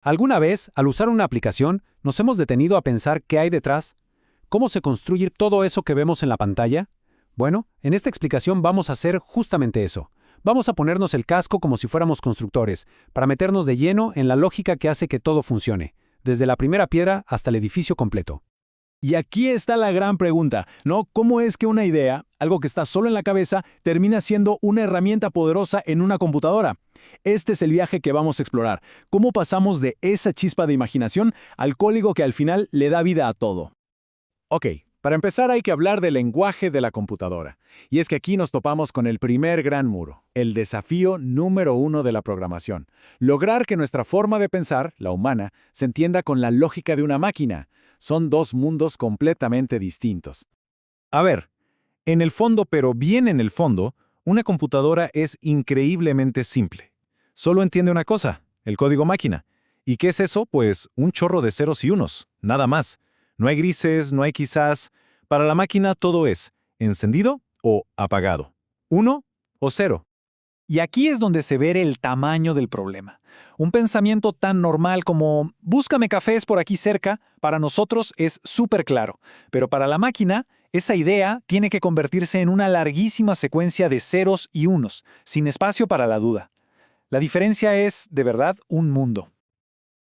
¿Alguna vez, al usar una aplicación, nos hemos detenido a pensar qué hay detrás? ¿Cómo se construye todo eso que vemos en la pantalla? Bueno, en esta explicación vamos a hacer justamente eso. Vamos a ponernos el casco como si fuéramos constructores, para meternos de lleno en la lógica que hace que todo funcione, desde la primera piedra hasta el edificio completo. Y aquí está la gran pregunta, ¿no? ¿Cómo es que una idea, algo que está solo en la cabeza, termina siendo una herramienta poderosa en una computadora? Este es el viaje que vamos a explorar. ¿Cómo pasamos de esa chispa de imaginación al código que al final le da vida a todo? Ok, para empezar hay que hablar del lenguaje de la computadora. Y es que aquí nos topamos con el primer gran muro, el desafío número 1 de la programación. Lograr que nuestra forma de pensar, la humana, se entienda con la lógica de una máquina. Son dos mundos completamente distintos. A ver, en el fondo, pero bien en el fondo, una computadora es increíblemente simple. Solo entiende una cosa, el código máquina. ¿Y qué es eso? Pues un chorro de ceros y unos, nada más. No hay grises, no hay quizás. Para la máquina todo es encendido o apagado, 1 o 0. Y aquí es donde se ve el tamaño del problema. Un pensamiento tan normal como «búscame cafés por aquí cerca» para nosotros es súper claro, pero para la máquina, esa idea tiene que convertirse en una larguísima secuencia de ceros y unos, sin espacio para la duda. La diferencia es, de verdad, un mundo.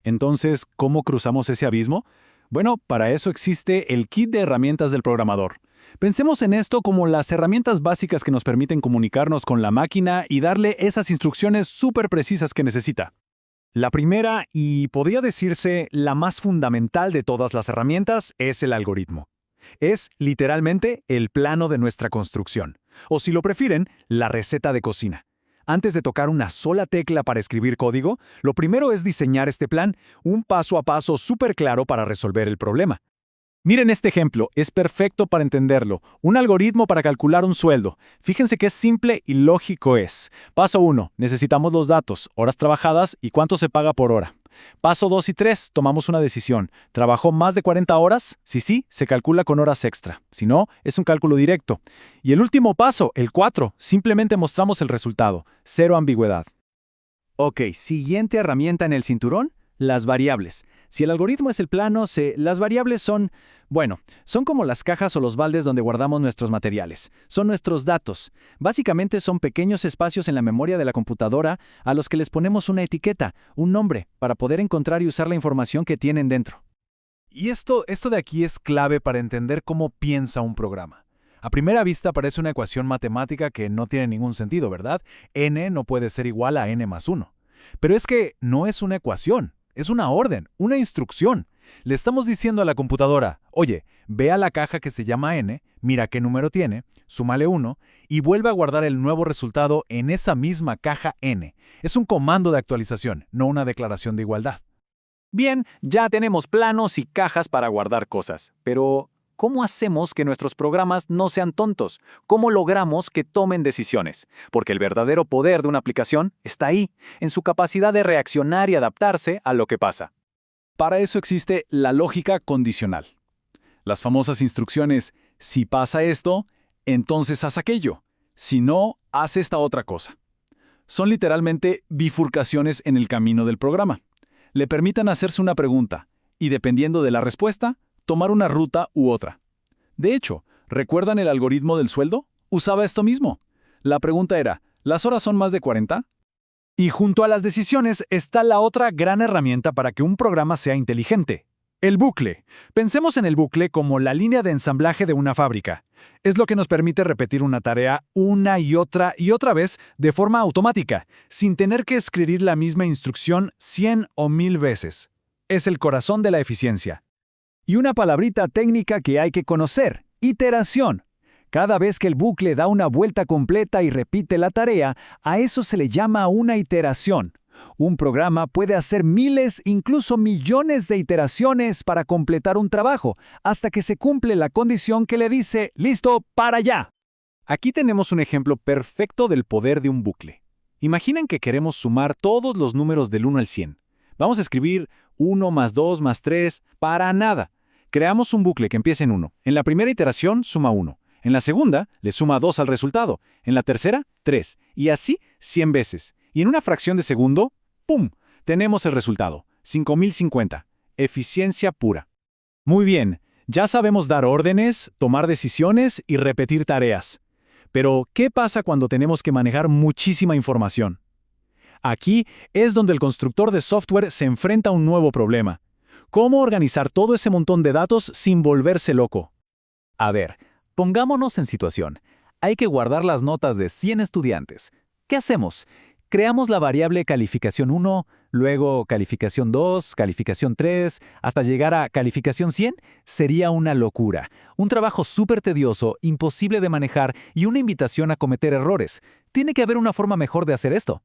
Entonces, ¿cómo cruzamos ese abismo? Bueno, para eso existe el kit de herramientas del programador. Pensemos en esto como las herramientas básicas que nos permiten comunicarnos con la máquina y darle esas instrucciones súper precisas que necesita. La primera, y podría decirse la más fundamental de todas las herramientas, es el algoritmo. Es, literalmente, el plano de nuestra construcción. O si lo prefieren, la receta de cocina. Antes de tocar una sola tecla para escribir código, lo primero es diseñar este plan, un paso a paso súper claro para resolver el problema. Miren este ejemplo, es perfecto para entenderlo. Un algoritmo para calcular un sueldo. Fíjense qué simple y lógico es. Paso 1, necesitamos los datos, horas trabajadas y cuánto se paga por hora. Paso 2 y 3, tomamos una decisión. ¿Trabajó más de 40 horas? Si sí, se calcula con horas extra. Si no, es un cálculo directo. Y el último paso, el 4, simplemente mostramos el resultado. Cero ambigüedad. Ok, siguiente herramienta en el cinturón. Las variables. Si el algoritmo es el plano, las variables son, son como las cajas o los baldes donde guardamos nuestros materiales. Son nuestros datos. Básicamente son pequeños espacios en la memoria de la computadora a los que les ponemos una etiqueta, un nombre, para poder encontrar y usar la información que tienen dentro. Y esto de aquí es clave para entender cómo piensa un programa. A primera vista parece una ecuación matemática que no tiene ningún sentido, ¿verdad? N no puede ser igual a n más 1. Pero es que no es una ecuación. Es una orden, una instrucción. Le estamos diciendo a la computadora, oye, ve a la caja que se llama n, mira qué número tiene, súmale 1 y vuelve a guardar el nuevo resultado en esa misma caja n. Es un comando de actualización, no una declaración de igualdad. Bien, ya tenemos planos y cajas para guardar cosas, pero ¿cómo hacemos que nuestros programas no sean tontos? ¿Cómo logramos que tomen decisiones? Porque el verdadero poder de una aplicación está ahí, en su capacidad de reaccionar y adaptarse a lo que pasa. Para eso existe la lógica condicional. Las famosas instrucciones, si pasa esto, entonces haz aquello. Si no, haz esta otra cosa. Son literalmente bifurcaciones en el camino del programa. Le permitan hacerse una pregunta y, dependiendo de la respuesta, tomar una ruta u otra. De hecho, ¿recuerdan el algoritmo del sueldo? Usaba esto mismo. La pregunta era, ¿las horas son más de 40? Y junto a las decisiones está la otra gran herramienta para que un programa sea inteligente. El bucle. Pensemos en el bucle como la línea de ensamblaje de una fábrica. Es lo que nos permite repetir una tarea una y otra vez de forma automática, sin tener que escribir la misma instrucción 100 o 1000 veces. Es el corazón de la eficiencia. Y una palabrita técnica que hay que conocer, iteración. Cada vez que el bucle da una vuelta completa y repite la tarea, a eso se le llama una iteración. Un programa puede hacer miles, incluso millones de iteraciones para completar un trabajo, hasta que se cumple la condición que le dice «listo, para allá». Aquí tenemos un ejemplo perfecto del poder de un bucle. Imaginen que queremos sumar todos los números del 1 al 100. Vamos a escribir 1 más 2 más 3, para nada. Creamos un bucle que empieza en 1. En la primera iteración suma 1. En la segunda le suma 2 al resultado. En la tercera, 3. Y así 100 veces. Y en una fracción de segundo, ¡pum!, tenemos el resultado. 5050. Eficiencia pura. Muy bien, ya sabemos dar órdenes, tomar decisiones y repetir tareas. Pero, ¿qué pasa cuando tenemos que manejar muchísima información? Aquí es donde el constructor de software se enfrenta a un nuevo problema. ¿Cómo organizar todo ese montón de datos sin volverse loco? A ver, pongámonos en situación. Hay que guardar las notas de 100 estudiantes. ¿Qué hacemos? Creamos la variable calificación 1, luego calificación 2, calificación 3, hasta llegar a calificación 100. Sería una locura. Un trabajo súper tedioso, imposible de manejar y una invitación a cometer errores. Tiene que haber una forma mejor de hacer esto.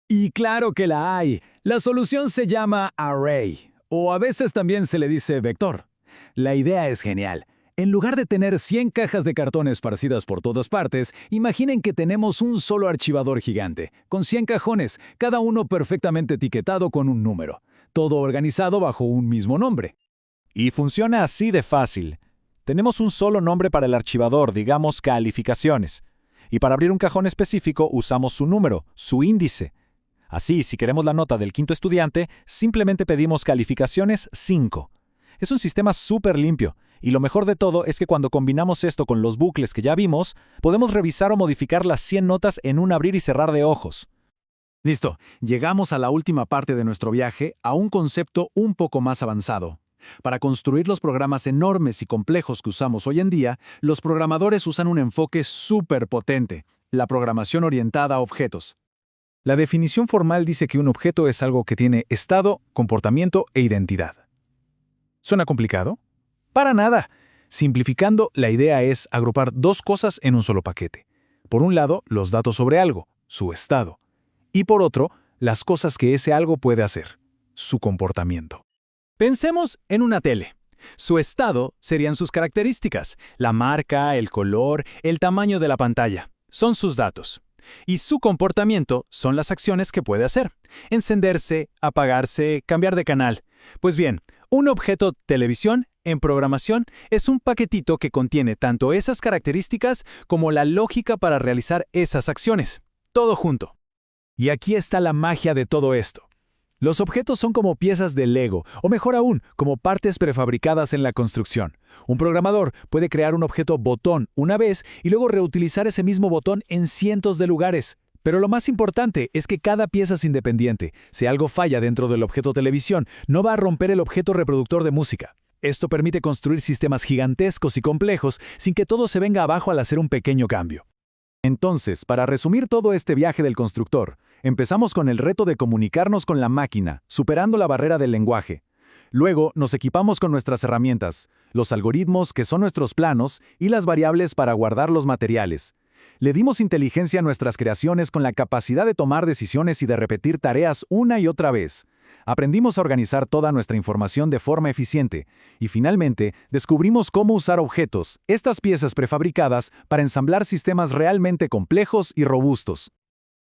Y claro que la hay. La solución se llama array, o a veces también se le dice vector. La idea es genial. En lugar de tener 100 cajas de cartón esparcidas por todas partes, imaginen que tenemos un solo archivador gigante, con 100 cajones, cada uno perfectamente etiquetado con un número, todo organizado bajo un mismo nombre. Y funciona así de fácil. Tenemos un solo nombre para el archivador, digamos calificaciones. Y para abrir un cajón específico usamos su número, su índice. Así, si queremos la nota del quinto estudiante, simplemente pedimos calificaciones 5. Es un sistema súper limpio, y lo mejor de todo es que cuando combinamos esto con los bucles que ya vimos, podemos revisar o modificar las 100 notas en un abrir y cerrar de ojos. Listo, llegamos a la última parte de nuestro viaje, a un concepto un poco más avanzado. Para construir los programas enormes y complejos que usamos hoy en día, los programadores usan un enfoque súper potente, la programación orientada a objetos. La definición formal dice que un objeto es algo que tiene estado, comportamiento e identidad. ¿Suena complicado? Para nada. Simplificando, la idea es agrupar dos cosas en un solo paquete. Por un lado, los datos sobre algo, su estado. Y por otro, las cosas que ese algo puede hacer, su comportamiento. Pensemos en una tele. Su estado serían sus características, la marca, el color, el tamaño de la pantalla. Son sus datos. Y su comportamiento son las acciones que puede hacer. Encenderse, apagarse, cambiar de canal. Pues bien, un objeto televisión en programación es un paquetito que contiene tanto esas características como la lógica para realizar esas acciones. Todo junto. Y aquí está la magia de todo esto. Los objetos son como piezas de Lego, o mejor aún, como partes prefabricadas en la construcción. Un programador puede crear un objeto botón una vez y luego reutilizar ese mismo botón en cientos de lugares. Pero lo más importante es que cada pieza es independiente. Si algo falla dentro del objeto televisión, no va a romper el objeto reproductor de música. Esto permite construir sistemas gigantescos y complejos sin que todo se venga abajo al hacer un pequeño cambio. Entonces, para resumir todo este viaje del constructor, empezamos con el reto de comunicarnos con la máquina, superando la barrera del lenguaje. Luego, nos equipamos con nuestras herramientas, los algoritmos que son nuestros planos y las variables para guardar los materiales. Le dimos inteligencia a nuestras creaciones con la capacidad de tomar decisiones y de repetir tareas una y otra vez. Aprendimos a organizar toda nuestra información de forma eficiente y finalmente descubrimos cómo usar objetos, estas piezas prefabricadas, para ensamblar sistemas realmente complejos y robustos.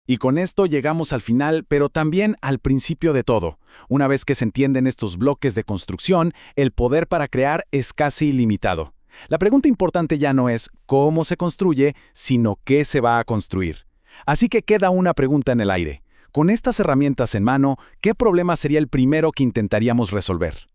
Y con esto llegamos al final, pero también al principio de todo. Una vez que se entienden estos bloques de construcción, el poder para crear es casi ilimitado. La pregunta importante ya no es cómo se construye, sino qué se va a construir. Así que queda una pregunta en el aire. Con estas herramientas en mano, ¿qué problema sería el primero que intentaríamos resolver?